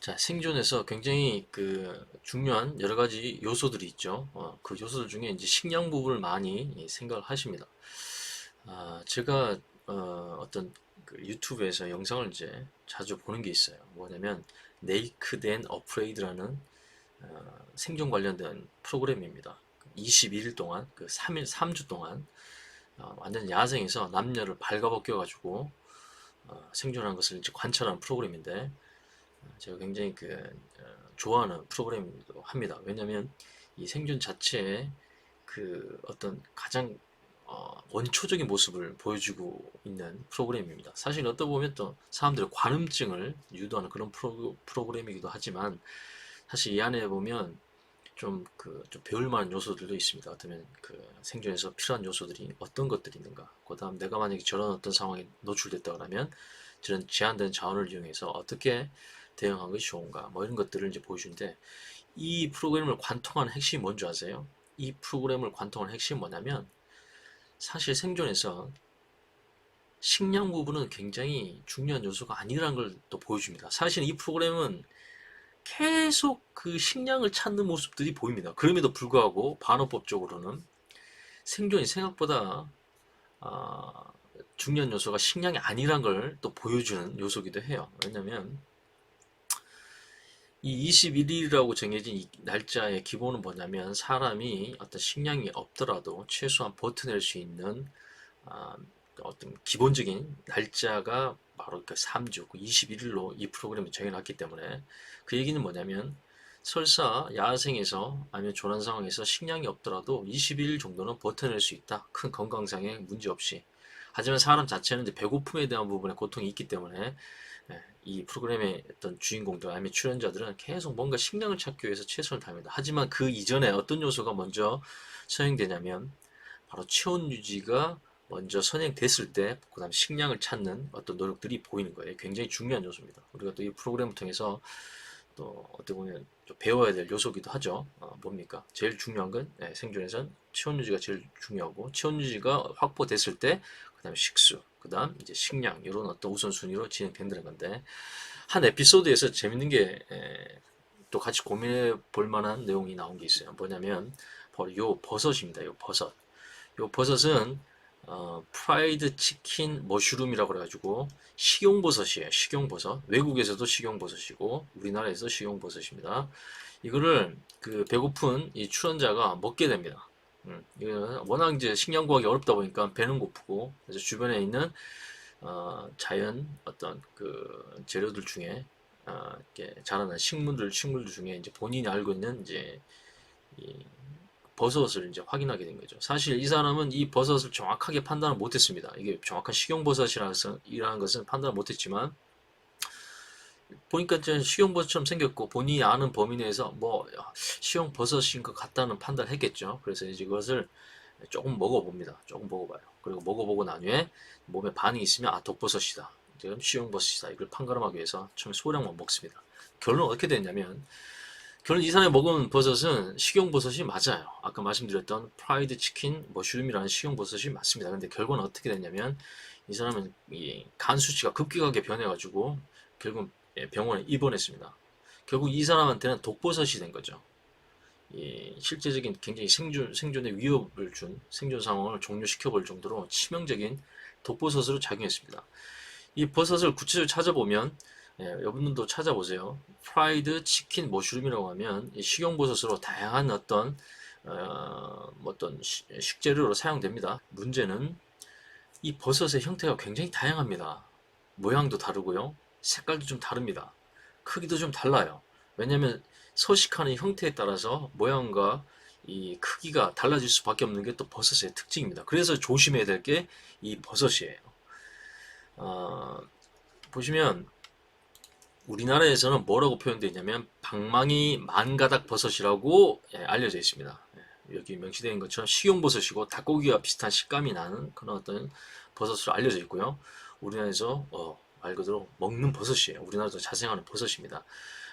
자, 생존에서 굉장히 중요한 여러 가지 요소들이 있죠. 그 요소들 중에 이제 식량 부분을 많이 생각을 하십니다. 제가 어떤 유튜브에서 영상을 이제 자주 보는 게 있어요. 뭐냐면 Naked and Afraid라는 생존 관련된 프로그램입니다. 21일 동안 3일 3주 동안 완전 야생에서 남녀를 발가벗겨 가지고 생존하는 것을 이제 관찰하는 프로그램인데 제가 굉장히 좋아하는 프로그램이기도 합니다. 왜냐하면 이 생존 자체에 어떤 가장 원초적인 모습을 보여주고 있는 프로그램입니다. 사실 어떻게 보면 또 사람들의 관음증을 유도하는 그런 프로그램이기도 하지만 사실 이 안에 보면 좀 배울 만한 요소들도 있습니다. 어쩌면 생존에서 필요한 요소들이 어떤 것들이 있는가. 그 다음 내가 만약에 저런 어떤 상황에 노출됐다 그러면 저런 제한된 자원을 이용해서 어떻게 대응하는 것이 좋은가. 뭐 이런 것들을 이제 보여주는데 이 프로그램을 관통하는 핵심이 뭔지 아세요? 이 프로그램을 관통하는 핵심이 뭐냐면 사실 생존에서 식량 부분은 굉장히 중요한 요소가 아니라는 걸 또 보여줍니다. 사실 이 프로그램은 계속 그 식량을 찾는 모습들이 보입니다. 그럼에도 불구하고 반어법적으로는 생존이 생각보다 아, 중요한 요소가 식량이 아니란 걸 또 보여주는 요소기도 해요. 왜냐면 이 21일이라고 정해진 이 날짜의 기본은 뭐냐면 사람이 어떤 식량이 없더라도 최소한 버텨낼 수 있는 아, 어떤 기본적인 날짜가 바로 3주, 21일로 이 프로그램이 정해놨기 때문에 그 얘기는 뭐냐면 설사 야생에서 아니면 조난 상황에서 식량이 없더라도 21일 정도는 버텨낼 수 있다. 큰 건강상의 문제 없이. 하지만 사람 자체는 이제 배고픔에 대한 부분에 고통이 있기 때문에 이 프로그램의 어떤 주인공들 아니면 출연자들은 계속 뭔가 식량을 찾기 위해서 최선을 다합니다. 하지만 그 이전에 어떤 요소가 먼저 선행되냐면 바로 체온 유지가 먼저 선행됐을 때, 그 다음 식량을 찾는 어떤 노력들이 보이는 거예요. 굉장히 중요한 요소입니다. 우리가 또 이 프로그램을 통해서 또 어떻게 보면 좀 배워야 될 요소기도 하죠. 뭡니까? 제일 중요한 건 생존에선 체온 유지가 제일 중요하고 체온 유지가 확보됐을 때, 그 다음 식수, 그 다음 이제 식량 이런 어떤 우선순위로 진행된다는 건데 한 에피소드에서 재밌는 게 또 같이 고민해 볼 만한 내용이 나온 게 있어요. 뭐냐면 바로 요 버섯입니다. 요 버섯. 요 버섯은 프라이드 치킨 머쉬룸이라고 그래가지고 식용버섯이에요. 식용버섯. 외국에서도 식용버섯이고 우리나라에서 식용버섯입니다. 이거를 배고픈 이 출연자가 먹게 됩니다. 이거 워낙 이제 식량 구하기 어렵다 보니까 배는 고프고 그래서 주변에 있는 자연 어떤 재료들 중에 이렇게 자라는 식물들 중에 이제 본인이 알고 있는 이제 이 버섯을 이제 확인하게 된 거죠. 사실 이 사람은 이 버섯을 정확하게 판단을 못했습니다. 이게 정확한 식용버섯이라는 것은 판단을 못했지만 보니까 이제 식용버섯처럼 생겼고 본인이 아는 범위 내에서 뭐 식용버섯인 것 같다는 판단을 했겠죠. 그래서 이제 그것을 조금 먹어봅니다. 조금 먹어봐요. 그리고 먹어보고 난 후에 몸에 반응이 있으면 독버섯이다. 지금 식용버섯이다. 이걸 판가름하기 위해서 처음에 소량만 먹습니다. 결론은 어떻게 됐냐면 결론 이 사람이 먹은 버섯은 식용버섯이 맞아요. 아까 말씀드렸던 프라이드 치킨 머쉬룸이라는 식용버섯이 맞습니다. 근데 결과는 어떻게 됐냐면 이 사람은 이 간 수치가 급격하게 변해가지고 결국 병원에 입원했습니다. 결국 이 사람한테는 독버섯이 된 거죠. 이 실제적인 굉장히 생존에 위협을 준 생존 상황을 종료시켜 볼 정도로 치명적인 독버섯으로 작용했습니다. 이 버섯을 구체적으로 찾아보면 여러분들도 찾아보세요. 프라이드 치킨 머쉬룸이라고 하면 식용버섯으로 다양한 어떤 식재료로 사용됩니다. 문제는 이 버섯의 형태가 굉장히 다양합니다. 모양도 다르고요. 색깔도 좀 다릅니다. 크기도 좀 달라요. 왜냐하면 서식하는 형태에 따라서 모양과 이 크기가 달라질 수밖에 없는 게 또 버섯의 특징입니다. 그래서 조심해야 될 게 이 버섯이에요. 어, 보시면 우리나라에서는 뭐라고 표현되어 있냐면 방망이 만가닥 버섯이라고 알려져 있습니다. 여기 명시되어 있는 것처럼 식용버섯이고 닭고기와 비슷한 식감이 나는 그런 어떤 버섯으로 알려져 있고요. 우리나라에서 말 그대로 먹는 버섯이에요. 우리나라에서 자생하는 버섯입니다.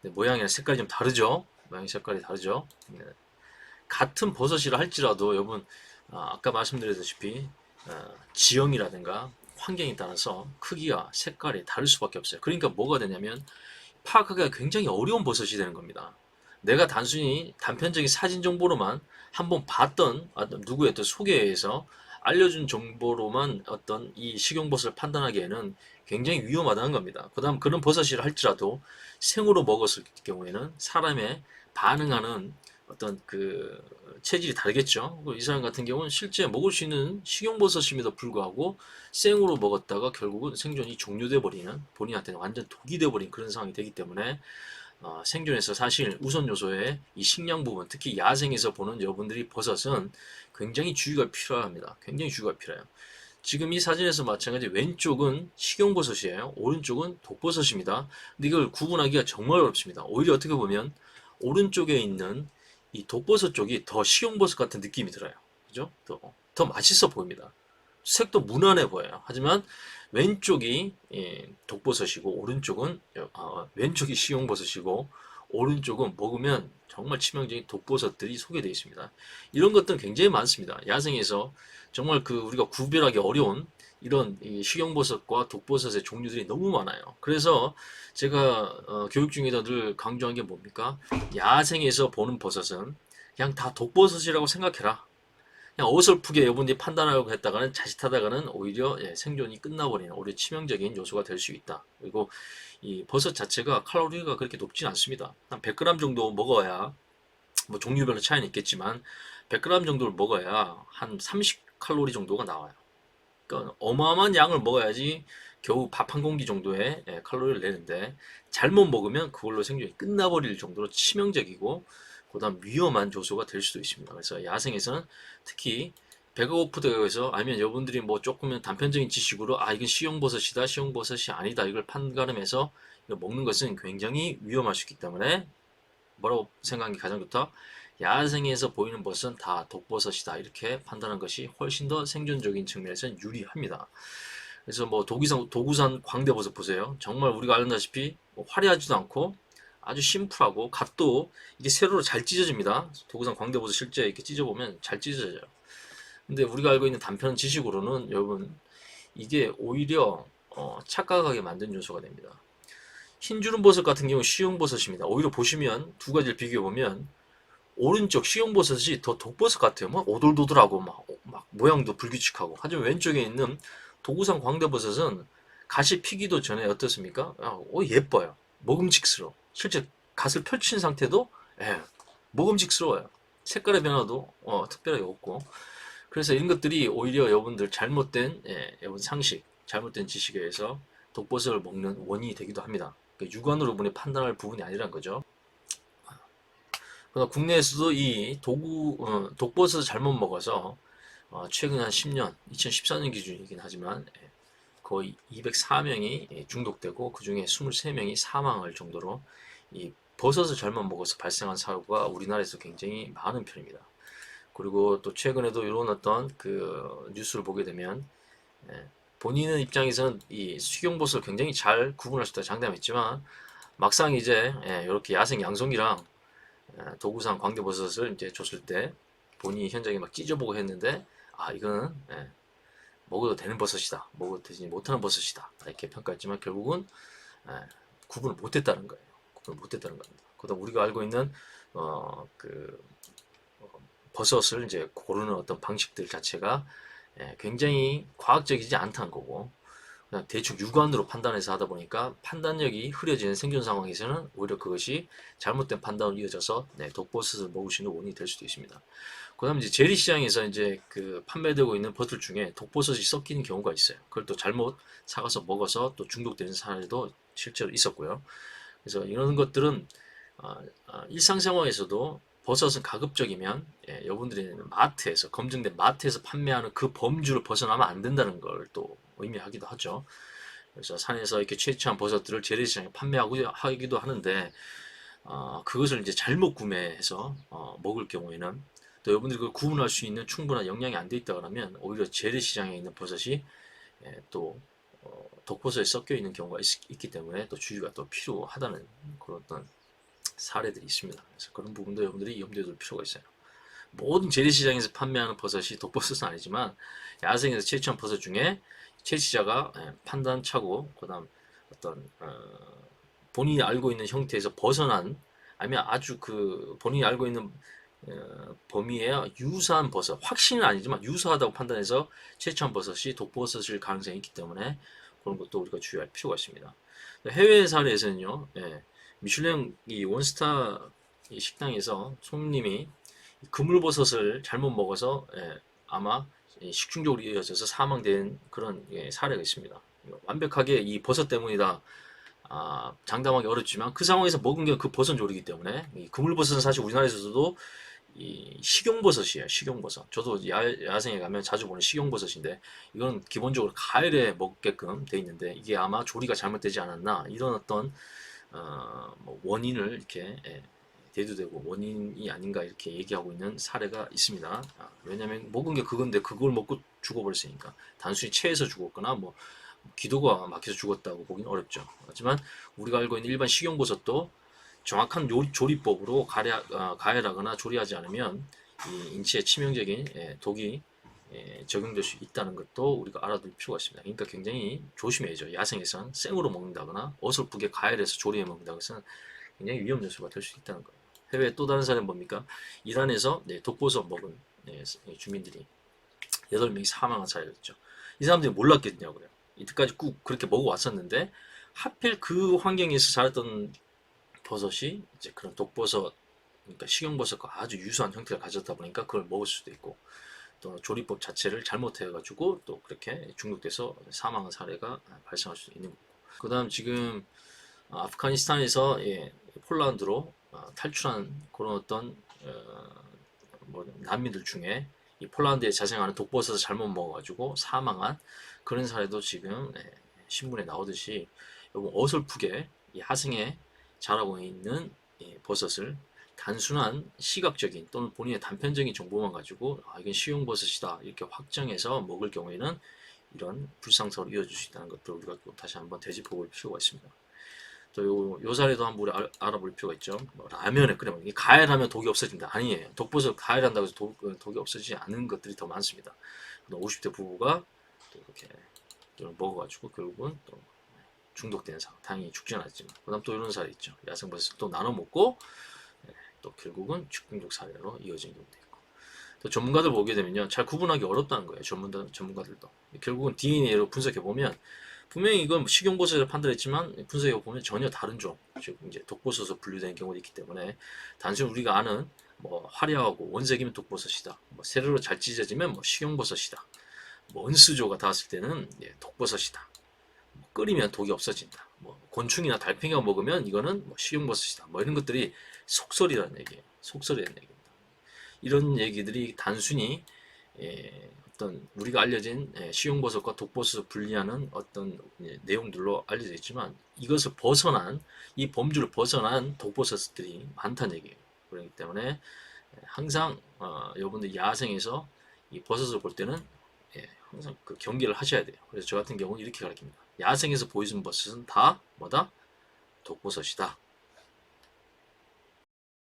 모양이나 색깔이 좀 다르죠. 모양 색깔이 다르죠. 같은 버섯이라 할지라도 여러분 아까 말씀드렸다시피 지형이라든가 환경에 따라서 크기와 색깔이 다를 수밖에 없어요. 그러니까 뭐가 되냐면 파악하기가 굉장히 어려운 버섯이 되는 겁니다. 내가 단순히 단편적인 사진 정보로만 한번 봤던 누구의 어떤 소개에서 알려준 정보로만 어떤 이 식용버섯을 판단하기에는 굉장히 위험하다는 겁니다. 그 다음 그런 버섯이라 할지라도 생으로 먹었을 경우에는 사람의 반응하는 어떤 그 체질이 다르겠죠. 이 사람 같은 경우는 실제 먹을 수 있는 식용버섯임에도 불구하고 생으로 먹었다가 결국은 생존이 종료돼 버리는, 본인한테는 완전 독이 돼 버린 그런 상황이 되기 때문에 생존에서 사실 우선 요소의 이 식량 부분, 특히 야생에서 보는 여러분들이 버섯은 굉장히 주의가 필요합니다. 굉장히 주의가 필요해요. 지금 이 사진에서 마찬가지 왼쪽은 식용버섯이에요. 오른쪽은 독버섯입니다. 근데 이걸 구분하기가 정말 어렵습니다. 오히려 어떻게 보면 오른쪽에 있는 이 독버섯 쪽이 더 식용버섯 같은 느낌이 들어요. 그죠? 더 맛있어 보입니다. 색도 무난해 보여요. 하지만 왼쪽이 독버섯이고 오른쪽은 왼쪽이 식용버섯이고 오른쪽은 먹으면 정말 치명적인 독버섯들이 소개되어 있습니다. 이런 것들은 굉장히 많습니다. 야생에서 정말 그 우리가 구별하기 어려운 이런 식용버섯과 독버섯의 종류들이 너무 많아요. 그래서 제가 교육 중에도 늘 강조한 게 뭡니까? 야생에서 보는 버섯은 그냥 다 독버섯이라고 생각해라. 그냥 어설프게 여러분들이 판단하려고 했다가는 자칫하다가는 오히려 생존이 끝나버리는 오히려 치명적인 요소가 될 수 있다. 그리고 이 버섯 자체가 칼로리가 그렇게 높진 않습니다. 한 100g 정도 먹어야 뭐 종류별로 차이는 있겠지만 100g 정도를 먹어야 한 30칼로리 정도가 나와요. 그러니까 어마어마한 양을 먹어야지 겨우 밥 한 공기 정도의 칼로리를 내는데 잘못 먹으면 그걸로 생존이 끝나버릴 정도로 치명적이고 그다음 위험한 요소가 될 수도 있습니다. 그래서 야생에서는 특히 배가 고프다고 해서 아니면 여러분들이 뭐 조금은 단편적인 지식으로 이건 식용버섯이다, 식용버섯이 아니다 이걸 판가름해서 먹는 것은 굉장히 위험할 수 있기 때문에 뭐라고 생각하는 게 가장 좋다? 야생에서 보이는 버섯은 다 독버섯이다 이렇게 판단하는 것이 훨씬 더 생존적인 측면에서는 유리합니다. 그래서 뭐 도구산 광대버섯 보세요. 정말 우리가 알다시피 뭐 화려하지도 않고 아주 심플하고 갓도 이게 세로로 잘 찢어집니다. 도구산 광대버섯 실제 이렇게 찢어보면 잘 찢어져요. 근데 우리가 알고 있는 단편 지식으로는 여러분 이게 오히려 착각하게 만든 요소가 됩니다. 흰주름버섯 같은 경우 식용버섯입니다. 오히려 보시면 두 가지를 비교해보면 오른쪽 식용버섯이 더 독버섯 같아요. 막 오돌도돌하고 막 모양도 불규칙하고. 하지만 왼쪽에 있는 도구산 광대버섯은 갓이 피기도 전에 어떻습니까? 예뻐요. 먹음직스러워. 실제 갓을 펼친 상태도 먹음직스러워요. 색깔의 변화도 특별하게 없고. 그래서 이런 것들이 오히려 여러분들 잘못된 여러분 상식, 잘못된 지식에 의해서 독버섯을 먹는 원인이 되기도 합니다. 그러니까 육안으로 보니 판단할 부분이 아니란 거죠. 그러나 국내에서도 이 독버섯을 잘못 먹어서 최근 한 10년, 2014년 기준이긴 하지만 거의 204명이 중독되고 그 중에 23명이 사망할 정도로 이 버섯을 잘못 먹어서 발생한 사고가 우리나라에서 굉장히 많은 편입니다. 그리고 또 최근에도 이런 어떤 그 뉴스를 보게 되면 본인의 입장에서는 이 식용버섯을 굉장히 잘 구분할 수 있다 장담했지만 막상 이제 이렇게 야생 양송이랑 도구상 광대버섯을 이제 줬을 때 본인이 현장에 막 찢어보고 했는데 이거는 먹어도 되는 버섯이다, 먹어도 되지 못하는 버섯이다 이렇게 평가했지만 결국은 구분을 못했다는 거예요. 구분을 못했다는 겁니다. 그다음 우리가 알고 있는 버섯을 이제 고르는 어떤 방식들 자체가 굉장히 과학적이지 않다는 거고 그냥 대충 육안으로 판단해서 하다 보니까 판단력이 흐려지는 생존 상황에서는 오히려 그것이 잘못된 판단으로 이어져서 독버섯을 먹을 수 있는 원인이 될 수도 있습니다. 그다음에 이제 재래시장에서 이제 그 판매되고 있는 버섯 중에 독버섯이 섞이는 경우가 있어요. 그걸 또 잘못 사가서 먹어서 또 중독되는 사례도 실제로 있었고요. 그래서 이런 것들은 일상생활에서도 버섯은 가급적이면 여러분들이 마트에서 검증된 마트에서 판매하는 그 범주를 벗어나면 안 된다는 걸 또 의미하기도 하죠. 그래서 산에서 이렇게 채취한 버섯들을 재래시장에 하기도 하는데 그것을 이제 잘못 구매해서 먹을 경우에는 또 여러분들이 그걸 구분할 수 있는 충분한 역량이 안 돼 있다 그러면 오히려 재래시장에 있는 버섯이 또 독버섯에 섞여 있는 경우가 있기 때문에 또 주의가 또 필요하다는 그런 어떤 사례들이 있습니다. 그래서 그런 부분도 여러분들이 염두에 둘 필요가 있어요. 모든 재래시장에서 판매하는 버섯이 독버섯은 아니지만 야생에서 채취한 버섯 중에 채취자가 판단차고 그다음 어떤 본인이 알고 있는 형태에서 벗어난 아니면 아주 그 본인이 알고 있는 범위에 유사한 버섯, 확신은 아니지만 유사하다고 판단해서 채취한 버섯이 독버섯일 가능성이 있기 때문에 그런 것도 우리가 주의할 필요가 있습니다. 해외 사례에서는요, 미슐랭 이 원스타 이 식당에서 손님이 그물버섯을 잘못 먹어서 아마 식중독으로 이어져서 사망된 그런 사례가 있습니다. 완벽하게 이 버섯 때문이다. 장담하기 어렵지만 그 상황에서 먹은 게 그 버섯 요리이기 때문에 이 그물버섯은 사실 우리나라에서도 이 식용버섯이에요. 식용버섯. 저도 야생에 가면 자주 보는 식용버섯인데 이건 기본적으로 가을에 먹게끔 돼 있는데 이게 아마 조리가 잘못되지 않았나 이런 어떤 뭐 원인을 이렇게 대두되고 원인이 아닌가 이렇게 얘기하고 있는 사례가 있습니다. 왜냐하면 먹은 게 그건데 그걸 먹고 죽어버렸으니까 단순히 체해서 죽었거나 뭐 기도가 막혀서 죽었다고 보기는 어렵죠. 하지만 우리가 알고 있는 일반 식용버섯도 정확한 조리법으로 가열하거나 조리하지 않으면 이 인체에 치명적인 독이 적용될 수 있다는 것도 우리가 알아둘 필요가 있습니다. 그러니까 굉장히 조심해야죠. 야생에선 생으로 먹는다거나 어설프게 가열해서 조리해 먹는다고 해서는 굉장히 위험 요소가 될 수 있다는 거예요. 해외 또 다른 사례는 뭡니까? 이란에서 독버섯 먹은 주민들이 8명이 사망한 사례가 있죠. 이 사람들이 몰랐겠냐고요. 이때까지 꾹 그렇게 먹어왔었는데 하필 그 환경에서 자랐던 버섯이 이제 그런 독버섯, 그러니까 식용버섯과 아주 유사한 형태를 가졌다 보니까 그걸 먹을 수도 있고 또 조리법 자체를 잘못해가지고 또 그렇게 중독돼서 사망한 사례가 발생할 수 있는 거고. 그다음 지금 아프가니스탄에서 폴란드로 탈출한 그런 어떤 뭐 난민들 중에 이 폴란드에 자생하는 독버섯을 잘못 먹어가지고 사망한 그런 사례도 지금 신문에 나오듯이 어설프게 이 하승에 자라고 있는 버섯을 단순한 시각적인 또는 본인의 단편적인 정보만 가지고 이건 식용버섯이다 이렇게 확정해서 먹을 경우에는 이런 불상사로 이어질 수 있다는 것들을 우리가 또 다시 한번 되짚어볼 필요가 있습니다. 또 요 사례도 한번 우리 알아볼 필요가 있죠. 뭐 라면에 끓여 먹는 가열하면 독이 없어진다. 아니에요. 독버섯 가열한다고 해서 독이 없어지지 않은 것들이 더 많습니다. 50대 부부가 또 이렇게 먹어가지고 결국은 또 중독된 상황. 다행히 죽지는 않았지만. 그다음 또 이런 사례 있죠. 야생버섯을 또 나눠 먹고 또 결국은 중독 사례로 이어진 경우도 있고. 또 전문가들 보게 되면요, 잘 구분하기 어렵다는 거예요. 전문가들도. 결국은 DNA로 분석해 보면 분명히 이건 식용버섯을 판단했지만 분석해 보면 전혀 다른 종, 즉 이제 독버섯으로 분류되는 경우도 있기 때문에 단순히 우리가 아는 뭐 화려하고 원색이면 독버섯이다, 뭐 세로로 잘 찢어지면 뭐 식용버섯이다, 뭐 은수조가 닿았을 때는 독버섯이다, 뭐 끓이면 독이 없어진다, 뭐 곤충이나 달팽이가 먹으면 이거는 뭐 식용버섯이다, 뭐 이런 것들이 속설이라는 얘기예요. 속설이라는 얘기입니다. 이런 얘기들이 단순히 어떤 우리가 알려진 식용버섯과 독버섯을 분리하는 어떤 내용들로 알려져 있지만 이것을 벗어난 이 범주를 벗어난 독버섯들이 많다는 얘기예요. 그렇기 때문에 항상 여러분들 야생에서 이 버섯을 볼 때는 항상 그 경계를 하셔야 돼요. 그래서 저 같은 경우는 이렇게 가르칩니다. 야생에서 보여주는 버섯은 다 뭐다? 독버섯이다.